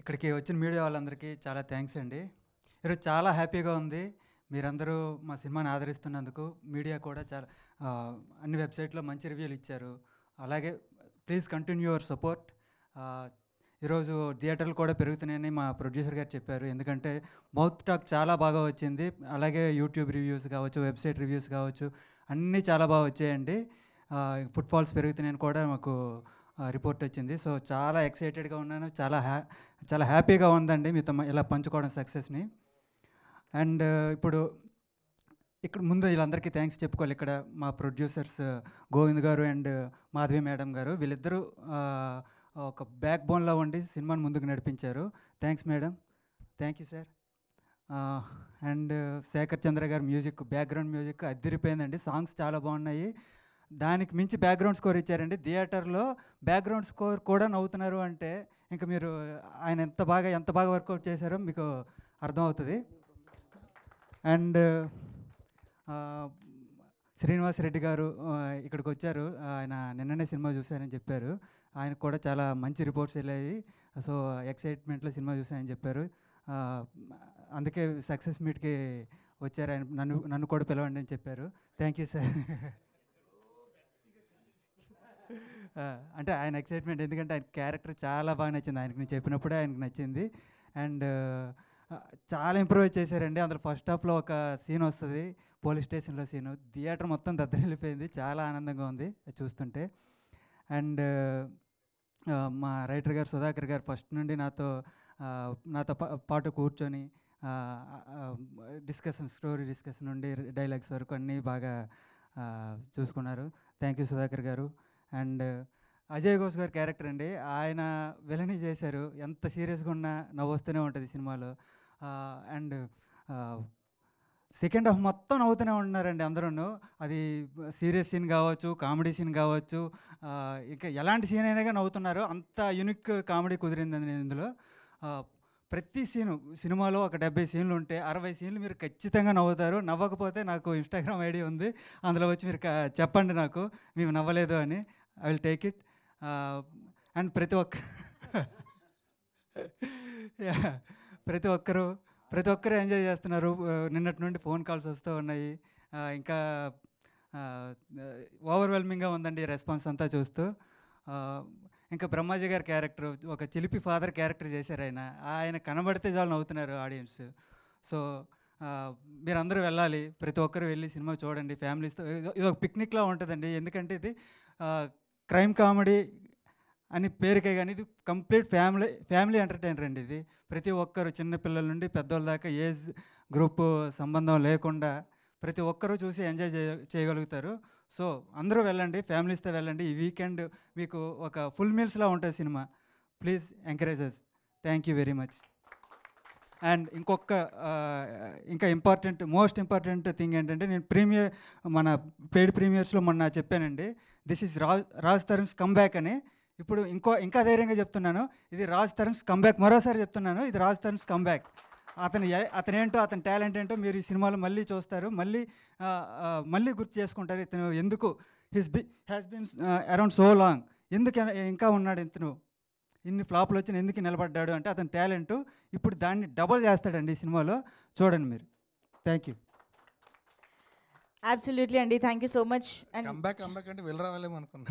ఇక్కడికి వచ్చిన మీడియా వాళ్ళందరికీ చాలా థ్యాంక్స్ అండి. ఈరోజు చాలా హ్యాపీగా ఉంది. మీరందరూ మా సినిమాని ఆదరిస్తున్నందుకు. మీడియా కూడా చాలా అన్ని వెబ్సైట్లో మంచి రివ్యూలు ఇచ్చారు. అలాగే ప్లీజ్ కంటిన్యూ యువర్ సపోర్ట్. ఈరోజు థియేటర్లు కూడా పెరుగుతున్నాయని మా ప్రొడ్యూసర్ గారు చెప్పారు. ఎందుకంటే మౌత్ టాక్ చాలా బాగా వచ్చింది. అలాగే యూట్యూబ్ రివ్యూస్ కావచ్చు, వెబ్సైట్ రివ్యూస్ కావచ్చు, అన్నీ చాలా బాగా వచ్చాయండి. ఫుట్ఫాల్స్ పెరుగుతున్నాయని కూడా మాకు రిపోర్ట్ వచ్చింది. సో చాలా ఎక్సైటెడ్గా ఉన్నాను. చాలా హ్యాపీగా ఉందండి మీతో ఇలా పంచుకోవడం సక్సెస్ని. అండ్ ఇప్పుడు ఇక్కడ ముందు వీళ్ళందరికీ థ్యాంక్స్ చెప్పుకోవాలి. ఇక్కడ మా ప్రొడ్యూసర్స్ గోవింద్ గారు అండ్ మాధవి మేడం గారు, వీళ్ళిద్దరూ ఒక బ్యాక్ బోన్లో ఉండి సినిమాని ముందుకు నడిపించారు. Thanks madam. Thank you sir. And Shekhar Chandra గారు మ్యూజిక్, బ్యాక్గ్రౌండ్ మ్యూజిక్ అదిరిపోయిందండి. సాంగ్స్ చాలా బాగున్నాయి. దానికి మించి బ్యాక్గ్రౌండ్ స్కోర్ ఇచ్చారండి. థియేటర్లో బ్యాక్గ్రౌండ్ స్కోర్ కూడా నవ్వుతున్నారు అంటే ఇంకా మీరు ఆయన ఎంత బాగా వర్కౌట్ చేశారో మీకు అర్థమవుతుంది. అండ్ శ్రీనివాస్ రెడ్డి గారు ఇక్కడికి వచ్చారు. ఆయన నిన్ననే సినిమా చూశారని చెప్పారు. ఆయనకు కూడా చాలా మంచి రిపోర్ట్స్ వెళ్ళాయి. సో ఎక్సైట్మెంట్లో సినిమా చూశారని చెప్పారు. అందుకే సక్సెస్ మీట్కి వచ్చారు. ఆయన నన్ను కూడా పిలవండి అని చెప్పారు. Thank you sir. అంటే ఆయన ఎక్సైట్మెంట్, ఎందుకంటే ఆయన క్యారెక్టర్ చాలా బాగా నచ్చింది ఆయనకి. నేను చెప్పినప్పుడే ఆయనకు నచ్చింది. అండ్ చాలా ఇంప్రూవైజ్ చేశారండి. అందులో ఫస్ట్ హాఫ్లో ఒక సీన్ వస్తుంది, పోలీస్ స్టేషన్లో సీను. థియేటర్ మొత్తం దద్దరిల్లిపోయింది. చాలా ఆనందంగా ఉంది చూస్తుంటే. అండ్ మా రైటర్ గారు సుధాకర్ గారు ఫస్ట్ నుండి నాతో పాటు కూర్చొని స్టోరీ డిస్కషన్ నుండి డైలాగ్స్ వరకు అన్నీ బాగా చూసుకున్నారు. థ్యాంక్ యూ సుధాకర్ గారు. అండ్ అజయ్ ఘోష్ గారి క్యారెక్టర్ అండి, ఆయన విలనీ చేశారు. ఎంత సీరియస్గా ఉన్నా నవ్వు వస్తూనే ఉంటుంది సినిమాలో. అండ్ సెకండ్ హాఫ్ మొత్తం నవ్వుతూనే ఉన్నారండి అందరూ. అది సీరియస్ సీన్ కావచ్చు, కామెడీ సీన్ కావచ్చు, ఇంకా ఎలాంటి సీన్ అయినా నవ్వుతున్నారు. అంత యూనిక్ కామెడీ కుదిరిందండి ఇందులో. ప్రతి సినిమాలో ఒక 70 సీన్లు ఉంటే 60 సీన్లు మీరు ఖచ్చితంగా నవ్వుతారు. నవ్వకపోతే నాకు ఇన్స్టాగ్రామ్ ఐడి ఉంది, అందులో వచ్చి మీరు చెప్పండి నాకు మేము నవ్వలేదు అని. I will take it. And ప్రతి ఒక్కరు ఎంజాయ్ చేస్తున్నారు. నిన్నటి నుండి ఫోన్ కాల్స్ వస్తూ ఉన్నాయి. ఇంకా ఓవర్వెల్మింగ్గా ఉందండి రెస్పాన్స్ అంతా చూస్తూ. ఇంకా బ్రహ్మాజీ గారి క్యారెక్టర్ ఒక చిలిపి ఫాదర్ క్యారెక్టర్ చేశారు. ఆయన కనబడితే చాలు నవ్వుతున్నారు ఆడియన్స్. సో మీరందరూ వెళ్ళాలి, ప్రతి ఒక్కరు వెళ్ళి సినిమా చూడండి ఫ్యామిలీస్తో. ఇది ఒక పిక్నిక్లా ఉంటుందండి. ఎందుకంటే ఇది క్రైమ్ కామెడీ అని పేరుకే కానీ ఇది కంప్లీట్ ఫ్యామిలీ ఎంటర్టైనర్ అండి. ఇది ప్రతి ఒక్కరు, చిన్నపిల్లల నుండి పెద్దోళ్ళ దాకా ఏజ్ గ్రూప్ సంబంధం లేకుండా ప్రతి ఒక్కరూ చూసి ఎంజాయ్ చేయగలుగుతారు. సో అందరూ వెళ్ళండి, ఫ్యామిలీస్తో వెళ్ళండి. ఈ వీకెండ్ మీకు ఒక ఫుల్ మీల్స్లా ఉంటుంది cinema. Please encourages. Thank you very much. And ఇంకా మోస్ట్ ఇంపార్టెంట్ థింగ్ ఏంటంటే, నేను మన పెయిడ్ ప్రీమియర్స్లో మొన్న చెప్పానండి, this is Raj Tarun's comeback అని. ఇప్పుడు ఇంకా ధైర్యంగా చెప్తున్నాను, ఇది రాజ్ తరుణ్స్ కమ్బ్యాక్. మరోసారి చెప్తున్నాను, ఇది రాజ్ తరుణ్స్ కమ్బ్యాక్. అతనేంటో, అతని టాలెంట్ ఏంటో మీరు ఈ సినిమాలో మళ్ళీ చూస్తారు. మళ్ళీ గుర్తు చేసుకుంటారు. ఇతను ఎందుకు has been around so long, ఎందుకు ఇంకా ఉన్నాడు, ఇతను ఇన్ని ఫ్లాప్లు వచ్చిన ఎందుకు నిలబడ్డాడు అంటే అతని టాలెంటు. ఇప్పుడు దాన్ని డబల్ చేస్తాడండి ఈ సినిమాలో, చూడండి మీరు. Thank you. అబ్సల్యూట్లీ అండి, thank you so much. Comeback అంటే వెళ్ళి రావాలేమో అనుకున్నా.